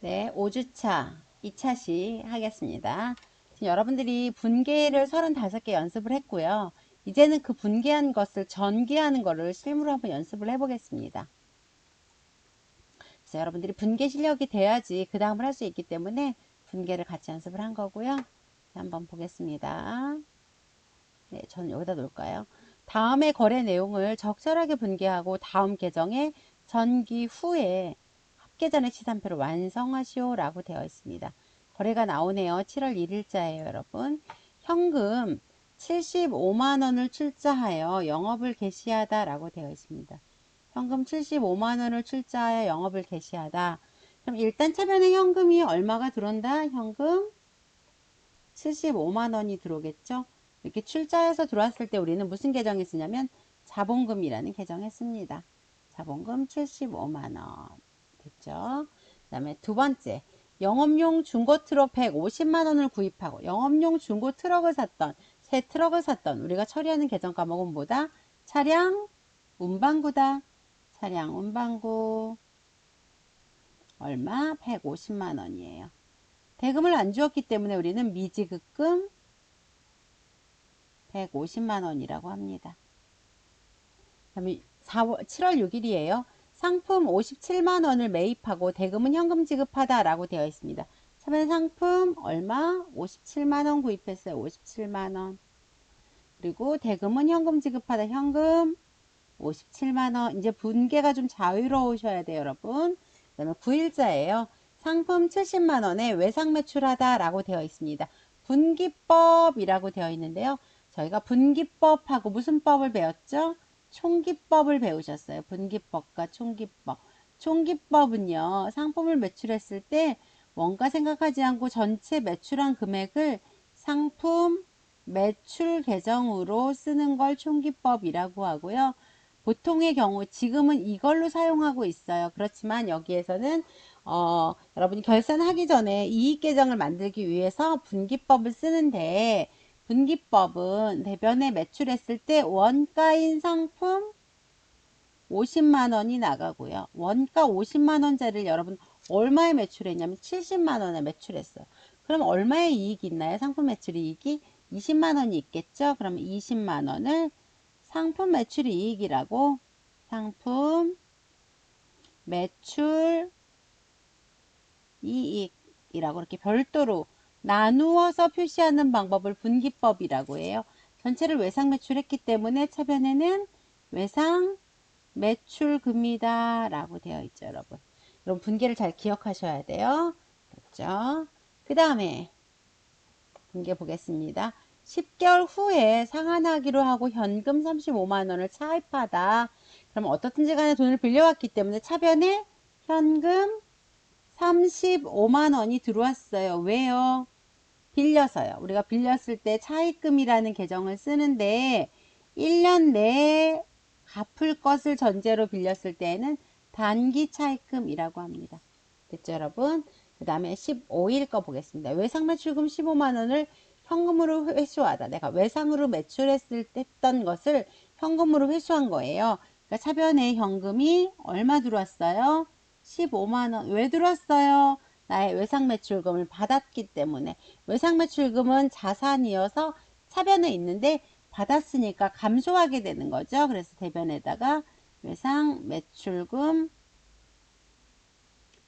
네, 5주차 2차시 하겠습니다. 지금 여러분들이 분계를 35개 연습을 했고요. 이제는 그 분계한 것을 전개하는 거를 실무로 한번 연습을 해보겠습니다. 그래서 여러분들이 분계 실력이 돼야지 그 다음을 할 수 있기 때문에 분계를 같이 연습을 한 거고요. 한번 보겠습니다. 네, 저는 여기다 놓을까요? 다음의 거래 내용을 적절하게 분계하고 다음 계정의 전기 후에 합계전의 치산표를 완성하시오 라고 되어 있습니다. 거래가 나오네요. 7월 1일자예요, 여러분. 현금 75만원을 출자하여 영업을 개시하다 라고 되어 있습니다. 현금 75만원을 출자하여 영업을 개시하다. 그럼 일단 차변에 현금이 얼마가 들어온다? 현금 75만원이 들어오겠죠? 이렇게 출자해서 들어왔을 때 우리는 무슨 계정에 쓰냐면 자본금이라는 계정에 씁니다. 자본금 75만원. 됐죠? 그 다음에 두 번째, 영업용 중고 트럭 150만원을 구입하고 영업용 중고 트럭을 샀던, 새 트럭을 샀던 우리가 처리하는 계정 과목은 뭐다? 차량 운반구다. 차량 운반구 얼마? 150만원이에요. 대금을 안 주었기 때문에 우리는 미지급금 150만원이라고 합니다. 그다음에 7월 6일이에요. 상품 57만원을 매입하고 대금은 현금 지급하다 라고 되어 있습니다. 차변 상품 얼마? 57만원 구입했어요. 57만원. 그리고 대금은 현금 지급하다. 현금 57만원. 이제 분계가 좀 자유로우셔야 돼요, 여러분. 그 다음에 9일자예요. 상품 70만원에 외상 매출하다 라고 되어 있습니다. 분기법이라고 되어 있는데요. 저희가 분기법하고 무슨 법을 배웠죠? 총기법을 배우셨어요. 분기법과 총기법. 총기법은요, 상품을 매출했을 때 원가 생각하지 않고 전체 매출한 금액을 상품 매출 계정으로 쓰는 걸 총기법이라고 하고요. 보통의 경우 지금은 이걸로 사용하고 있어요. 그렇지만 여기에서는 여러분이 결산하기 전에 이익계정을 만들기 위해서 분기법을 쓰는데, 분기법은 대변에 매출했을 때 원가인 상품 50만원이 나가고요. 원가 50만원짜리를 여러분 얼마에 매출했냐면 70만원에 매출했어요. 그럼 얼마의 이익이 있나요? 상품 매출 이익이 20만원이 있겠죠? 그러면 20만원을 상품 매출 이익이라고, 상품 매출 이익이라고 이렇게 별도로 나누어서 표시하는 방법을 분기법이라고 해요. 전체를 외상 매출했기 때문에 차변에는 외상 매출금이다 라고 되어 있죠, 여러분. 여러분 분계를 잘 기억하셔야 돼요. 그렇죠? 그 다음에 분계 보겠습니다. 10개월 후에 상환하기로 하고 현금 35만원을 차입하다. 그럼 어떻든지 간에 돈을 빌려왔기 때문에 차변에 현금 35만원이 들어왔어요. 왜요? 빌려서요. 우리가 빌렸을 때 차입금이라는 계정을 쓰는데 1년 내에 갚을 것을 전제로 빌렸을 때에는 단기 차입금이라고 합니다. 됐죠, 여러분? 그 다음에 15일 거 보겠습니다. 외상 매출금 15만원을 현금으로 회수하다. 내가 외상으로 매출했을 때 했던 것을 현금으로 회수한 거예요. 그러니까 차변에 현금이 얼마 들어왔어요? 15만원. 왜 들어왔어요? 나의 외상 매출금을 받았기 때문에. 외상 매출금은 자산이어서 차변에 있는데 받았으니까 감소하게 되는 거죠. 그래서 대변에다가 외상 매출금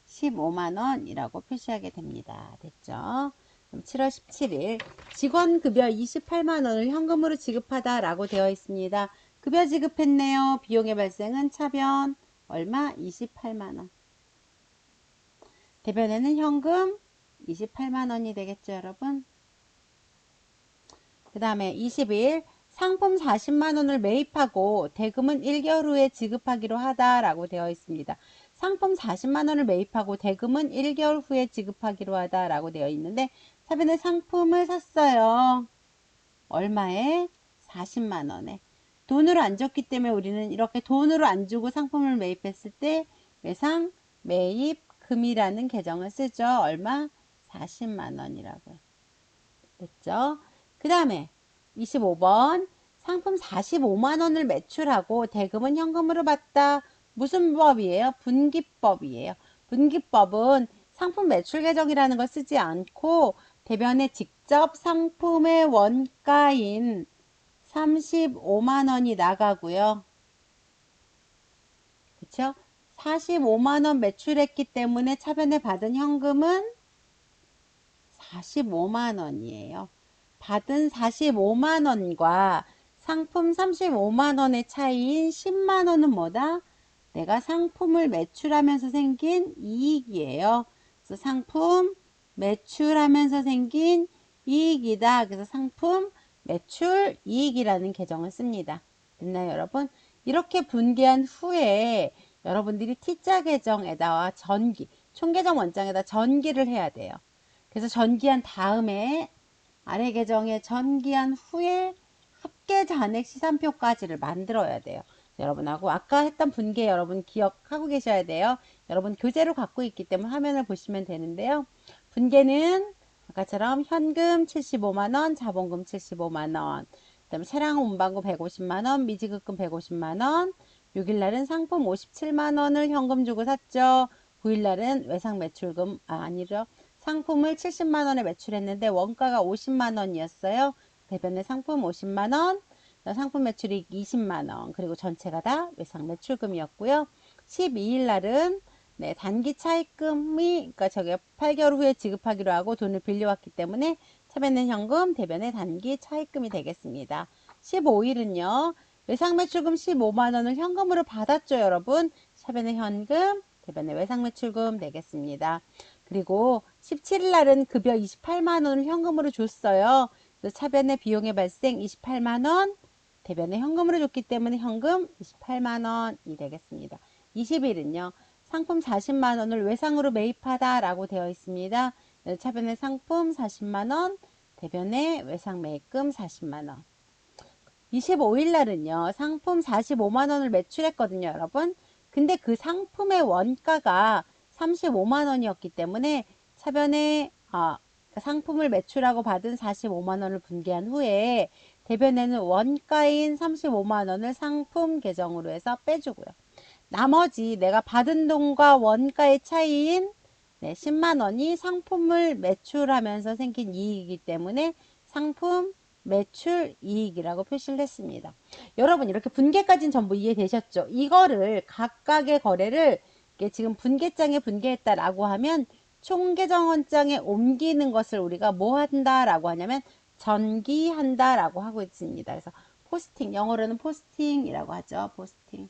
15만원이라고 표시하게 됩니다. 됐죠? 그럼 7월 17일 직원급여 28만원을 현금으로 지급하다 라고 되어 있습니다. 급여 지급했네요. 비용의 발생은 차변 얼마? 28만원. 대변에는 현금 28만원이 되겠죠, 여러분? 그 다음에 20일 상품 40만원을 매입하고 대금은 1개월 후에 지급하기로 하다라고 되어 있습니다. 상품 40만원을 매입하고 대금은 1개월 후에 지급하기로 하다라고 되어 있는데, 차변에 상품을 샀어요. 얼마에? 40만원에. 돈으로 안 줬기 때문에 우리는 이렇게 돈으로 안 주고 상품을 매입했을 때 외상 매입금이라는 계정을 쓰죠. 얼마? 40만원이라고요. 됐죠? 그 다음에 25번 상품 45만원을 매출하고 대금은 현금으로 받다. 무슨 법이에요? 분기법이에요. 분기법은 상품 매출 계정이라는 걸 쓰지 않고 대변에 직접 상품의 원가인 35만 원이 나가고요. 그쵸? 45만 원 매출했기 때문에 차변에 받은 현금은 45만 원이에요. 받은 45만 원과 상품 35만 원의 차이인 10만 원은 뭐다? 내가 상품을 매출하면서 생긴 이익이에요. 그래서 상품 매출하면서 생긴 이익이다. 그래서 상품 매출 이익이라는 계정을 씁니다. 됐나요, 여러분? 이렇게 분개한 후에 여러분들이 T자 계정에다가 전기, 총계정 원장에다 전기를 해야 돼요. 그래서 전기한 다음에 아래 계정에 전기한 후에 합계 잔액 시산표까지를 만들어야 돼요. 여러분하고 아까 했던 분계 여러분 기억하고 계셔야 돼요. 여러분 교재로 갖고 있기 때문에 화면을 보시면 되는데요. 분계는 아까처럼 현금 75만원, 자본금 75만원, 그 다음에 차량 운반구 150만원, 미지급금 150만원, 6일날은 상품 57만원을 현금 주고 샀죠. 9일날은 외상 매출금, 아니죠. 상품을 70만원에 매출했는데 원가가 50만원이었어요. 대변에 상품 50만원, 상품 매출이익 20만원, 그리고 전체가 다 외상 매출금이었고요. 12일 날은 네, 단기 차입금이, 그러니까 저게 8개월 후에 지급하기로 하고 돈을 빌려왔기 때문에 차변의 현금, 대변의 단기 차입금이 되겠습니다. 15일은요, 외상 매출금 15만원을 현금으로 받았죠, 여러분. 차변의 현금, 대변의 외상 매출금 되겠습니다. 그리고 17일 날은 급여 28만원을 현금으로 줬어요. 그래서 차변의 비용의 발생 28만원, 대변에 현금으로 줬기 때문에 현금 28만원이 되겠습니다. 20일은요. 상품 40만원을 외상으로 매입하다 라고 되어 있습니다. 차변의 상품 40만원, 대변의 외상 매입금 40만원. 25일 날은요. 상품 45만원을 매출했거든요, 여러분. 근데 그 상품의 원가가 35만원이었기 때문에 차변에 상품을 매출하고 받은 45만원을 분개한 후에 대변에는 원가인 35만원을 상품 계정으로 해서 빼주고요. 나머지 내가 받은 돈과 원가의 차이인 10만원이 상품을 매출하면서 생긴 이익이기 때문에 상품 매출 이익이라고 표시를 했습니다. 여러분 이렇게 분개까지는 전부 이해되셨죠? 이거를 각각의 거래를 지금 분개장에 분개했다라고 하면 총계정원장에 옮기는 것을 우리가 뭐 한다라고 하냐면 전기한다라고 하고 있습니다. 그래서 포스팅, 영어로는 포스팅이라고 하죠. 포스팅.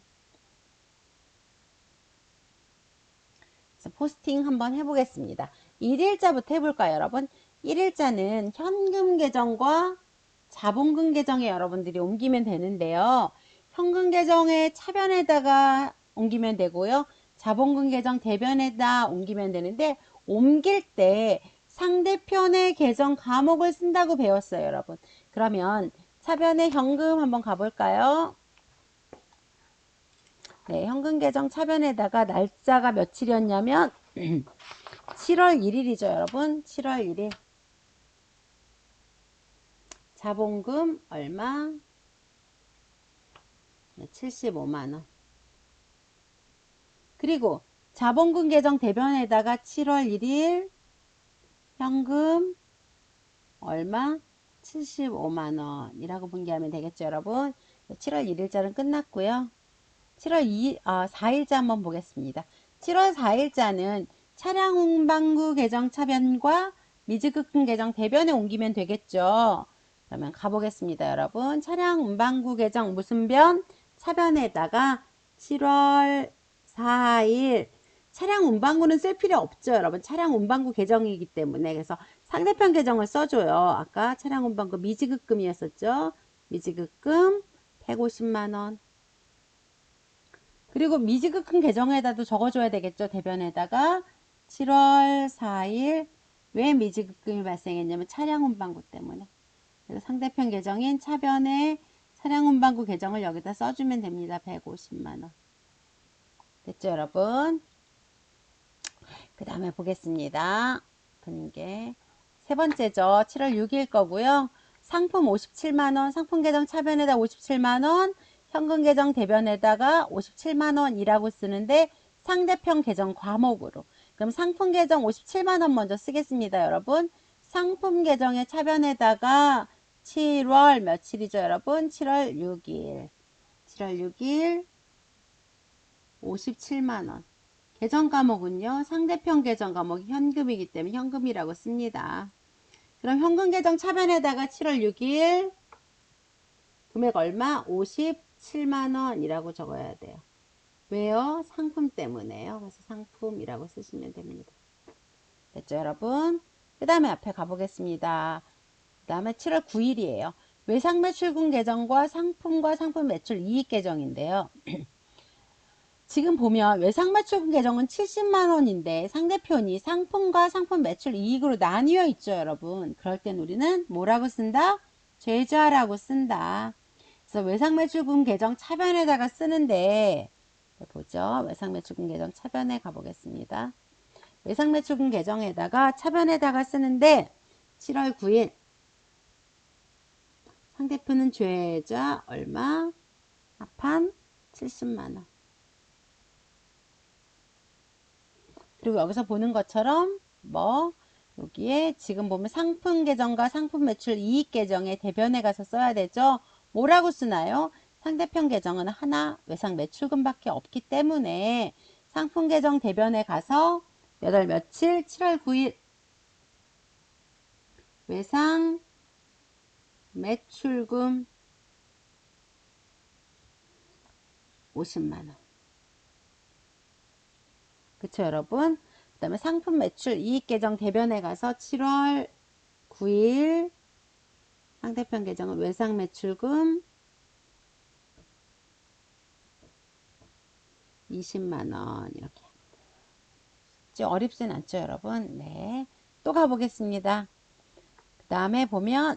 그래서 포스팅 한번 해보겠습니다. 1일자부터 해볼까요, 여러분? 1일자는 현금 계정과 자본금 계정에 여러분들이 옮기면 되는데요. 현금 계정의 차변에다가 옮기면 되고요. 자본금 계정 대변에다 옮기면 되는데 옮길 때 상대편의 계정 과목을 쓴다고 배웠어요, 여러분. 그러면 차변의 현금 한번 가볼까요? 네, 현금 계정 차변에다가 날짜가 며칠이었냐면 7월 1일이죠, 여러분. 7월 1일. 자본금 얼마? 75만원. 그리고 자본금 계정 대변에다가 7월 1일 현금 얼마? 75만원이라고 분개하면 되겠죠, 여러분. 7월 1일자는 끝났고요. 7월 4일자 한번 보겠습니다. 7월 4일자는 차량 운반구 계정 차변과 미지급금 계정 대변에 옮기면 되겠죠. 그러면 가보겠습니다, 여러분. 차량 운반구 계정 무슨 변? 차변에다가 7월 4일 차량 운반구는 쓸 필요 없죠, 여러분. 차량 운반구 계정이기 때문에. 그래서 상대편 계정을 써줘요. 아까 차량 운반구 미지급금이었었죠. 미지급금 150만원. 그리고 미지급금 계정에다도 적어줘야 되겠죠. 대변에다가 7월 4일 왜 미지급금이 발생했냐면 차량 운반구 때문에. 그래서 상대편 계정인 차변에 차량 운반구 계정을 여기다 써주면 됩니다. 150만원. 됐죠, 여러분? 그 다음에 보겠습니다. 분개. 세 번째죠. 7월 6일 거고요. 상품 57만원, 상품 계정 차변에다 57만원, 현금 계정 대변에다가 57만원이라고 쓰는데 상대편 계정 과목으로. 그럼 상품 계정 57만원 먼저 쓰겠습니다, 여러분. 상품 계정의 차변에다가 7월 며칠이죠, 여러분? 7월 6일. 7월 6일 57만원. 계정 과목은요, 상대편 계정 과목이 현금이기 때문에 현금이라고 씁니다. 그럼 현금 계정 차변에다가 7월 6일 금액 얼마? 57만원이라고 적어야 돼요. 왜요? 상품 때문에요. 그래서 상품이라고 쓰시면 됩니다. 됐죠, 여러분? 그 다음에 앞에 가보겠습니다. 그 다음에 7월 9일이에요. 외상 매출금 계정과 상품과 상품 매출 이익 계정인데요. 지금 보면 외상 매출금 계정은 70만원인데 상대편이 상품과 상품 매출 이익으로 나뉘어 있죠, 여러분. 그럴 땐 우리는 뭐라고 쓴다? 죄자라고 쓴다. 그래서 외상 매출금 계정 차변에다가 쓰는데 보죠. 외상 매출금 계정 차변에 가보겠습니다. 외상 매출금 계정에다가 차변에다가 쓰는데 7월 9일 상대편은 죄자 얼마? 합한 70만원. 그리고 여기서 보는 것처럼 뭐 여기에 지금 보면 상품 계정과 상품 매출 이익 계정에 대변에 가서 써야 되죠. 뭐라고 쓰나요? 상대편 계정은 하나 외상 매출금밖에 없기 때문에 상품 계정 대변에 가서 몇 월 며칠 7월 9일 외상 매출금 50만원. 그쵸, 여러분? 그 다음에 상품 매출 이익 계정 대변에 가서 7월 9일 상대편 계정은 외상 매출금 20만원 이렇게. 어렵진 않죠, 여러분? 네. 또 가보겠습니다. 그 다음에 보면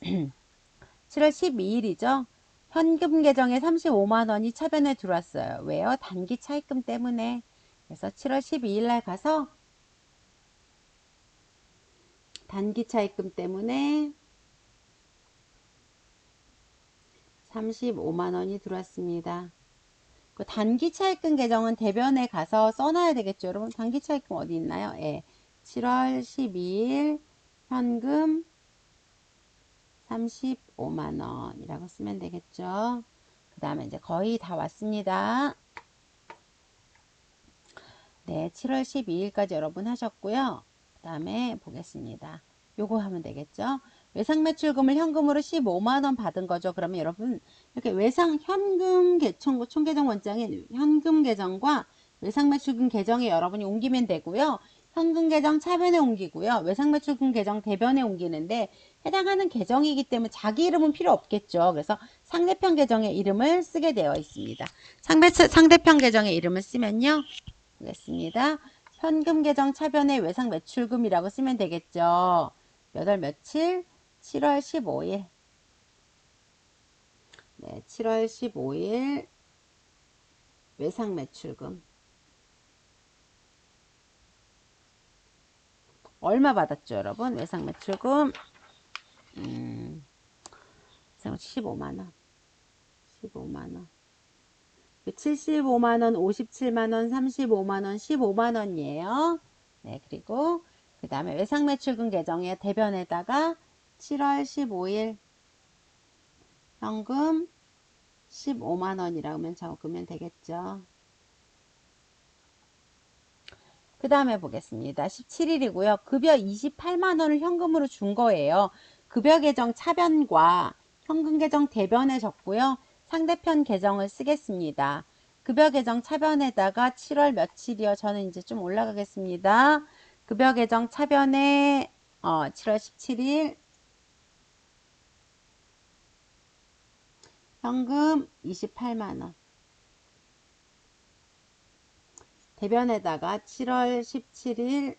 7월 12일이죠. 현금 계정에 35만원이 차변에 들어왔어요. 왜요? 단기 차입금 때문에. 그래서 7월 12일 날 가서 단기 차입금 때문에 35만원이 들어왔습니다. 그 단기 차입금 계정은 대변에 가서 써놔야 되겠죠, 여러분. 단기 차입금 어디 있나요? 예. 7월 12일 현금 35만원이라고 쓰면 되겠죠. 그 다음에 이제 거의 다 왔습니다. 네, 7월 12일까지 여러분 하셨고요. 그 다음에 보겠습니다. 요거 하면 되겠죠. 외상 매출금을 현금으로 15만원 받은 거죠. 그러면 여러분 이렇게 외상 현금 총계정 원장인 현금 계정과 외상 매출금 계정에 여러분이 옮기면 되고요. 현금 계정 차변에 옮기고요. 외상 매출금 계정 대변에 옮기는데 해당하는 계정이기 때문에 자기 이름은 필요 없겠죠. 그래서 상대편 계정의 이름을 쓰게 되어 있습니다. 상대편 계정의 이름을 쓰면요. 보겠습니다. 현금 계정 차변에 외상 매출금이라고 쓰면 되겠죠. 몇 월 며칠? 7월 15일. 네, 7월 15일 외상 매출금. 얼마 받았죠, 여러분? 외상 매출금 15만원. 15만원. 75만원, 57만원, 35만원, 15만원이에요. 네, 그리고 그 다음에 외상 매출금 계정의 대변에다가 7월 15일 현금 15만원이라고 적으면 되겠죠. 그 다음에 보겠습니다. 17일이고요. 급여 28만원을 현금으로 준 거예요. 급여 계정 차변과 현금 계정 대변에 적고요. 상대편 계정을 쓰겠습니다. 급여 계정 차변에다가 7월 며칠이요. 저는 이제 좀 올라가겠습니다. 급여 계정 차변에 7월 17일 현금 28만원. 대변에다가 7월 17일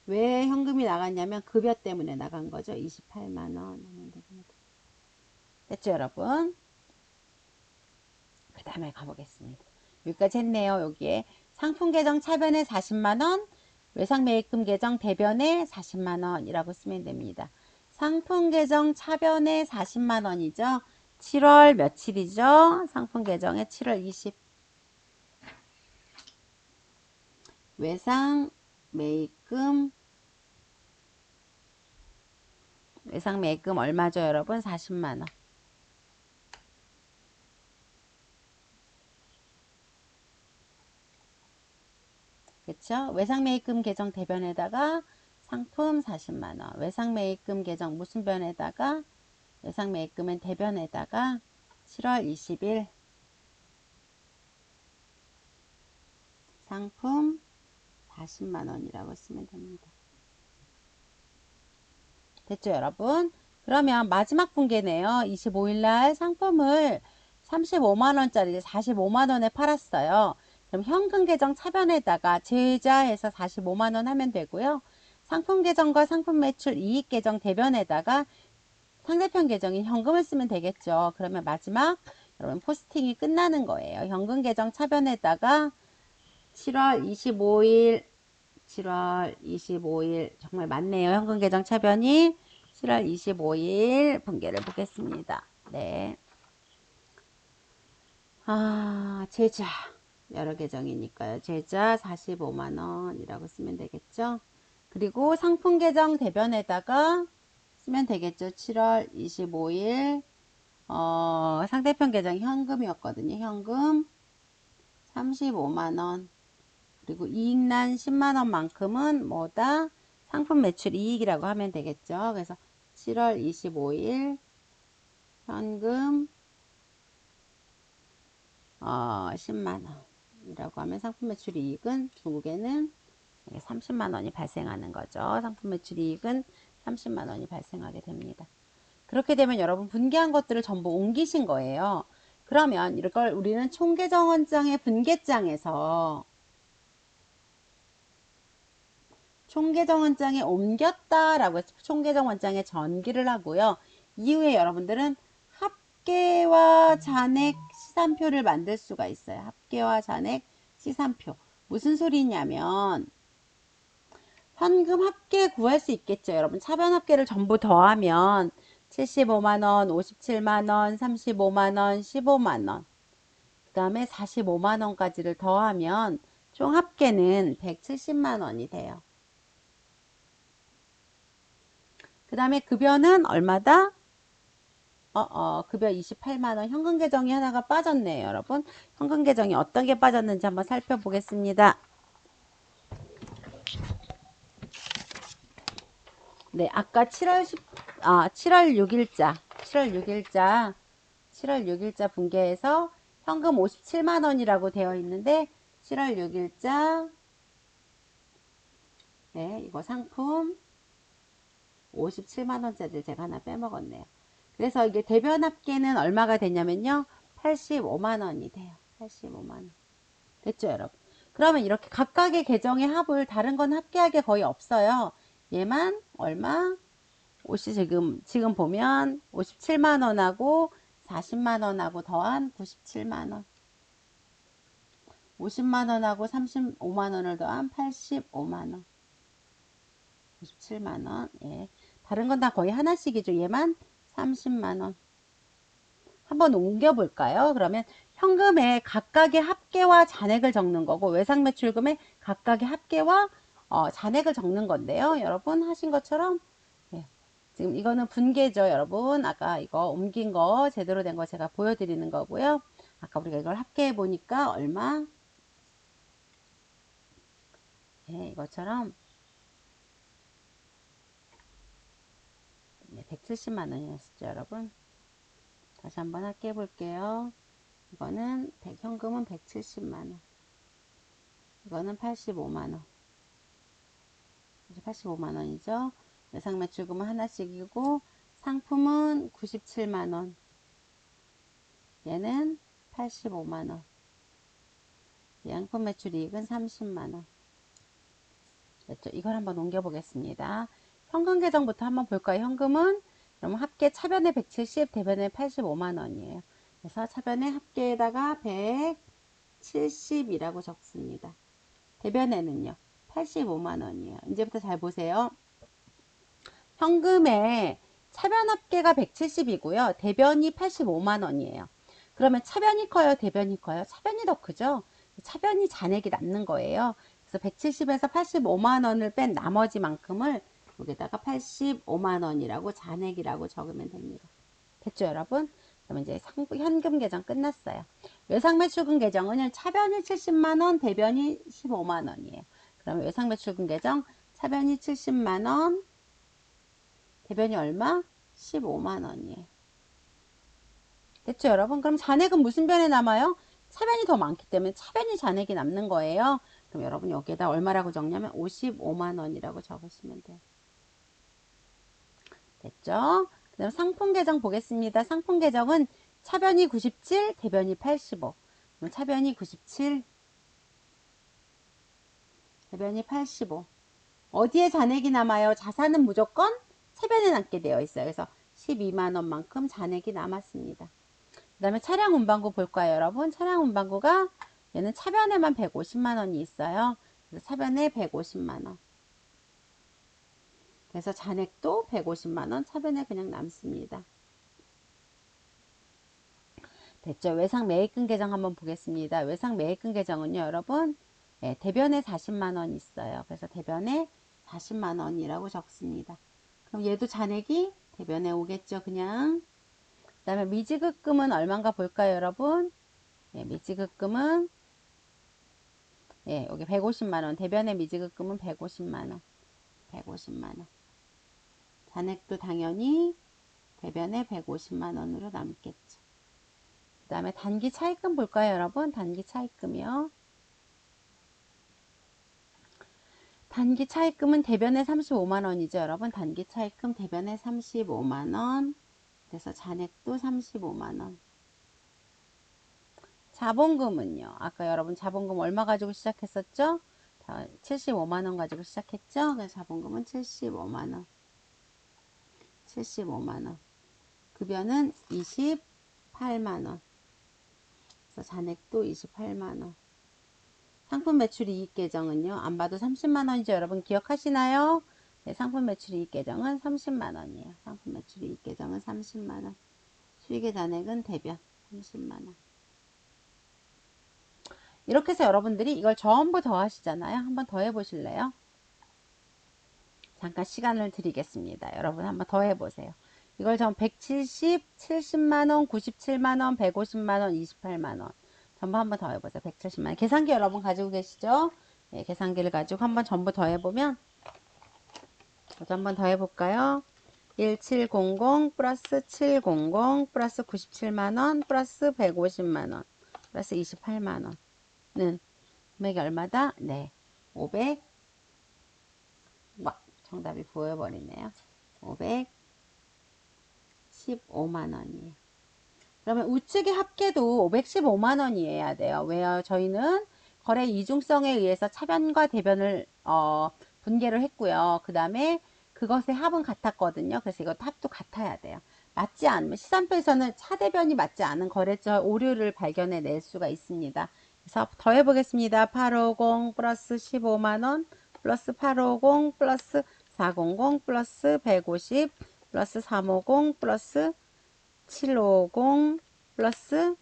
왜 현금이 나갔냐면 급여 때문에 나간 거죠. 28만원 하면 됩니다. 됐죠, 여러분? 그 다음에 가보겠습니다. 여기까지 했네요. 여기에 상품 계정 차변에 40만원, 외상 매입금 계정 대변에 40만원이라고 쓰면 됩니다. 상품 계정 차변에 40만원이죠. 7월 며칠이죠? 상품 계정에 7월 20. 외상 매입금 외상 매입금 얼마죠 여러분? 40만원. 그쵸? 외상 매입금 계정 대변에다가 상품 40만원. 외상 매입금 계정 무슨 변에다가 외상 매입금은 대변에다가 7월 20일 상품 40만원이라고 쓰면 됩니다. 됐죠 여러분? 그러면 마지막 분계네요. 25일날 상품을 35만원짜리 45만원에 팔았어요. 그럼 현금 계정 차변에다가 제자해서 45만원 하면 되고요. 상품 계정과 상품 매출 이익 계정 대변에다가 상대편 계정인 현금을 쓰면 되겠죠. 그러면 마지막 여러분 포스팅이 끝나는 거예요. 현금 계정 차변에다가 7월 25일 정말 많네요. 현금 계정 차변이 7월 25일 분계를 보겠습니다. 네. 제자 여러 계정이니까요. 제자 45만원이라고 쓰면 되겠죠. 그리고 상품 계정 대변에다가 쓰면 되겠죠. 7월 25일 상대편 계정 현금이었거든요. 현금 35만원. 그리고 이익난 10만원만큼은 뭐다? 상품 매출 이익이라고 하면 되겠죠. 그래서 7월 25일 현금 10만원이라고 하면 상품 매출 이익은 중국에는 30만원이 발생하는 거죠. 상품 매출 이익은 30만원이 발생하게 됩니다. 그렇게 되면 여러분 분계한 것들을 전부 옮기신 거예요. 그러면 이걸 우리는 총계정원장의 분계장에서 총계정원장에 옮겼다라고 해서 총계정원장에 전기를 하고요. 이후에 여러분들은 합계와 잔액 시산표를 만들 수가 있어요. 합계와 잔액 시산표. 무슨 소리냐면 현금 합계 구할 수 있겠죠. 여러분 차변 합계를 전부 더하면 75만원, 57만원, 35만원, 15만원 그 다음에 45만원까지를 더하면 총 합계는 170만원이 돼요. 그 다음에 급여는 얼마다? 급여 28만원. 현금 계정이 하나가 빠졌네요, 여러분. 현금 계정이 어떤 게 빠졌는지 한번 살펴보겠습니다. 네, 아까 7월 6일자, 7월 6일자 분계에서 현금 57만원이라고 되어 있는데, 7월 6일자, 네, 이거 상품 57만원짜리를 제가 하나 빼먹었네요. 그래서 이게 대변 합계는 얼마가 되냐면요. 85만원이 돼요. 85만원. 됐죠, 여러분? 그러면 이렇게 각각의 계정의 합을 다른 건 합계하게 거의 없어요. 얘만 얼마? 지금 보면 57만원하고 40만원하고 더한 97만원. 50만원하고 35만원을 더한 85만원. 97만원. 예. 다른 건 다 거의 하나씩이죠. 얘만 30만원. 한번 옮겨볼까요? 그러면 현금의 각각의 합계와 잔액을 적는 거고 외상매출금의 각각의 합계와 잔액을 적는 건데요. 여러분 하신 것처럼 예. 지금 이거는 분계죠. 여러분 아까 이거 옮긴 거 제대로 된 거 제가 보여드리는 거고요. 아까 우리가 이걸 합계해 보니까 얼마? 예, 이것처럼 170만 원이었죠. 여러분 다시 한번 합계해 볼게요. 이거는 현금은 170만원. 이거는 85만원. 85만원이죠. 외상매출금은 하나씩이고 상품은 97만원. 얘는 85만원. 양품 매출이익은 30만원. 됐죠? 이걸 한번 옮겨 보겠습니다. 현금 계정부터 한번 볼까요? 현금은 그럼 합계 차변에 170, 대변에 85만원이에요. 그래서 차변에 합계에다가 170이라고 적습니다. 대변에는요 85만원이에요. 이제부터 잘 보세요. 현금의 차변 합계가 170이고요. 대변이 85만원이에요. 그러면 차변이 커요? 대변이 커요? 차변이 더 크죠? 차변이 잔액이 남는 거예요. 그래서 170에서 85만 원을 뺀 나머지만큼을 여기다가 85만 원이라고 잔액이라고 적으면 됩니다. 됐죠, 여러분? 그러면 이제 현금 계정 끝났어요. 외상매출금 계정은 차변이 70만 원, 대변이 15만 원이에요. 그러면 외상매출금 계정 차변이 70만 원, 대변이 얼마? 15만 원이에요. 됐죠, 여러분? 그럼 잔액은 무슨 변에 남아요? 차변이 더 많기 때문에 차변이 잔액이 남는 거예요. 그럼 여러분 여기에다 얼마라고 적냐면 55만 원이라고 적으시면 돼요. 됐죠? 그 다음 상품 계정 보겠습니다. 상품 계정은 차변이 97, 대변이 85. 그럼 차변이 97, 대변이 85. 어디에 잔액이 남아요? 자산은 무조건 차변에 남게 되어 있어요. 그래서 12만 원만큼 잔액이 남았습니다. 그 다음에 차량 운반구 볼까요, 여러분? 차량 운반구가 얘는 차변에만 150만 원이 있어요. 그래서 차변에 150만 원. 그래서 잔액도 150만 원 차변에 그냥 남습니다. 됐죠? 외상 매입금 계정 한번 보겠습니다. 외상 매입금 계정은요, 여러분, 네, 대변에 40만 원 있어요. 그래서 대변에 40만 원이라고 적습니다. 그럼 얘도 잔액이 대변에 오겠죠, 그냥. 그 다음에 미지급금은 얼마인가 볼까요, 여러분? 네, 미지급금은 예, 여기 150만 원. 대변의 미지급금은 150만 원. 150만 원. 잔액도 당연히 대변에 150만 원으로 남겠죠. 그 다음에 단기 차입금 볼까요, 여러분? 단기 차입금이요. 단기 차입금은 대변에 35만 원이죠, 여러분. 단기 차입금 대변에 35만 원. 그래서 잔액도 35만 원. 자본금은요. 아까 여러분 자본금 얼마 가지고 시작했었죠? 75만 원 가지고 시작했죠? 그래서 자본금은 75만 원. 75만 원. 급여는 28만 원. 그래서 잔액도 28만 원. 상품 매출 이익 계정은요. 안 봐도 30만 원이죠. 여러분 기억하시나요? 네, 상품 매출 이익 계정은 30만 원이에요. 상품 매출 이익 계정은 30만 원. 수익의 잔액은 대변 30만 원. 이렇게 해서 여러분들이 이걸 전부 더 하시잖아요. 한번 더 해보실래요? 잠깐 시간을 드리겠습니다. 여러분 한번 더 해보세요. 이걸 전 170, 70만원, 97만원, 150만원, 28만원. 전부 한번 더 해보세요. 170만원. 계산기 여러분 가지고 계시죠? 네, 계산기를 가지고 한번 전부 더 해보면, 저도 한번 더 해볼까요? 1700 플러스 700 플러스 97만원 플러스 150만원 플러스 28만원. 는 금액이 얼마다? 네. 500. 정답이 보여버리네요. 515만 원이에요. 그러면 우측의 합계도 515만 원이어야 돼요. 왜요? 저희는 거래 이중성에 의해서 차변과 대변을 분계를 했고요. 그 다음에 그것의 합은 같았거든요. 그래서 이거 합도 같아야 돼요. 맞지 않으면 시산표에서는 차대변이 맞지 않은 거래처 오류를 발견해 낼 수가 있습니다. 그래서 더해 보겠습니다. 850 플러스 15만원 플러스 850 플러스 400 플러스 150 플러스 350 플러스 750 플러스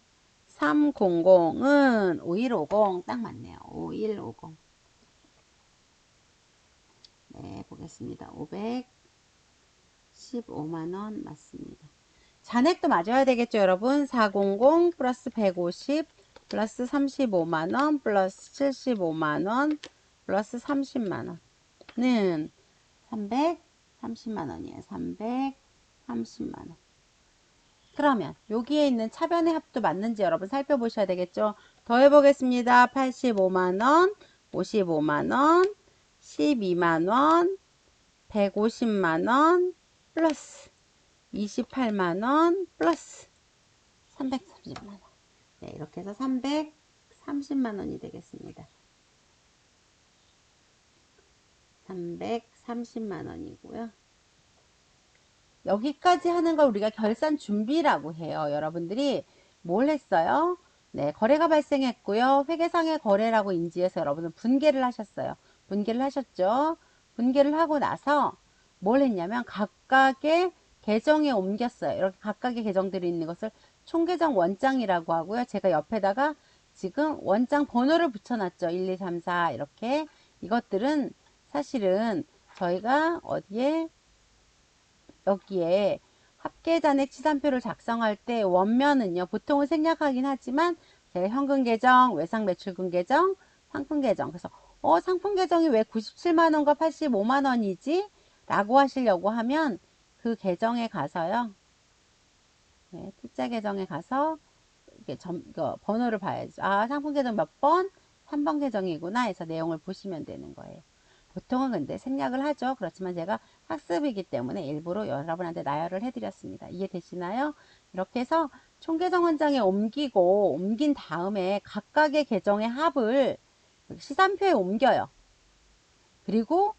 300은 5150 딱 맞네요. 5150. 네, 보겠습니다. 515만원 맞습니다. 잔액도 맞아야 되겠죠, 여러분? 400 플러스 150 플러스 35만원 플러스 75만원 플러스 30만원은 330만원이에요. 330만원. 그러면 여기에 있는 차변의 합도 맞는지 여러분 살펴보셔야 되겠죠. 더해보겠습니다. 85만원, 55만원, 12만원, 150만원, 플러스 28만원, 플러스 330만원. 네, 이렇게 해서 330만원이 되겠습니다. 330만원이고요. 여기까지 하는 걸 우리가 결산 준비라고 해요. 여러분들이 뭘 했어요? 네, 거래가 발생했고요. 회계상의 거래라고 인지해서 여러분은 분계를 하셨어요. 분계를 하셨죠? 분계를 하고 나서 뭘 했냐면 각각의 계정에 옮겼어요. 이렇게 각각의 계정들이 있는 것을 총계정 원장이라고 하고요. 제가 옆에다가 지금 원장 번호를 붙여놨죠. 1, 2, 3, 4 이렇게. 이것들은 사실은 저희가 어디에 여기에 합계잔액 치산표를 작성할 때 원면은요 보통은 생략하긴 하지만 제가 현금 계정, 외상 매출금 계정, 상품 계정 그래서 상품 계정이 왜 97만원과 85만원이지? 라고 하시려고 하면 그 계정에 가서요. 네, T자 계정에 가서 이게 번호를 봐야죠. 아, 상품 계정 몇 번? 3번 계정이구나 해서 내용을 보시면 되는 거예요. 보통은 근데 생략을 하죠. 그렇지만 제가 학습이기 때문에 일부러 여러분한테 나열을 해드렸습니다. 이해되시나요? 이렇게 해서 총계정 원장에 옮긴 다음에 각각의 계정의 합을 시산표에 옮겨요. 그리고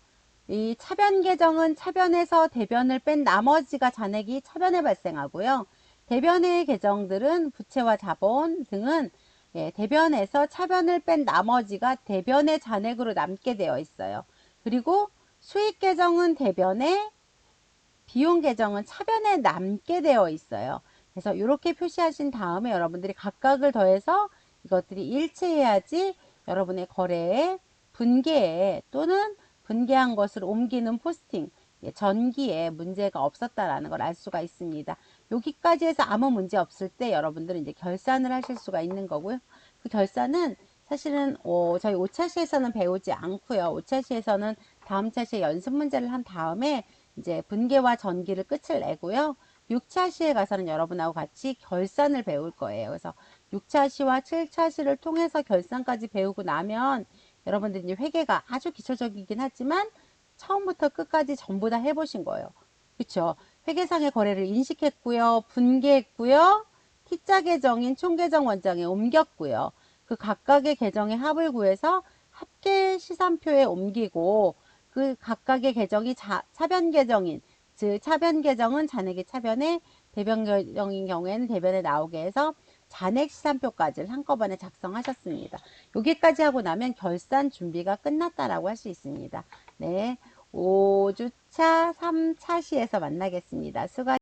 이 차변 계정은 차변에서 대변을 뺀 나머지가 잔액이 차변에 발생하고요. 대변의 계정들은 부채와 자본 등은 대변에서 차변을 뺀 나머지가 대변의 잔액으로 남게 되어 있어요. 그리고 수익 계정은 대변에, 비용 계정은 차변에 남게 되어 있어요. 그래서 이렇게 표시하신 다음에 여러분들이 각각을 더해서 이것들이 일치해야지 여러분의 거래에 분계에 또는 분계한 것을 옮기는 포스팅 전기에 문제가 없었다라는 걸 알 수가 있습니다. 여기까지 해서 아무 문제 없을 때 여러분들은 이제 결산을 하실 수가 있는 거고요. 그 결산은 사실은 저희 5차시에서는 배우지 않고요. 5차시에서는 다음 차시에 연습 문제를 한 다음에 이제 분계와 전기를 끝을 내고요. 6차 시에 가서는 여러분하고 같이 결산을 배울 거예요. 그래서 6차 시와 7차 시를 통해서 결산까지 배우고 나면 여러분들이 이제 회계가 아주 기초적이긴 하지만 처음부터 끝까지 전부 다 해보신 거예요. 그쵸? 회계상의 거래를 인식했고요. 분계했고요. T자 계정인 총계정 원장에 옮겼고요. 그 각각의 계정의 합을 구해서 합계 시산표에 옮기고 그 각각의 계정이 차변 계정인 즉 차변 계정은 잔액의 차변에 대변 계정인 경우에는 대변에 나오게 해서 잔액 시산표까지 한꺼번에 작성하셨습니다. 여기까지 하고 나면 결산 준비가 끝났다라고 할 수 있습니다. 네, 5주차 3차 시에서 만나겠습니다. 수고하셨습니다.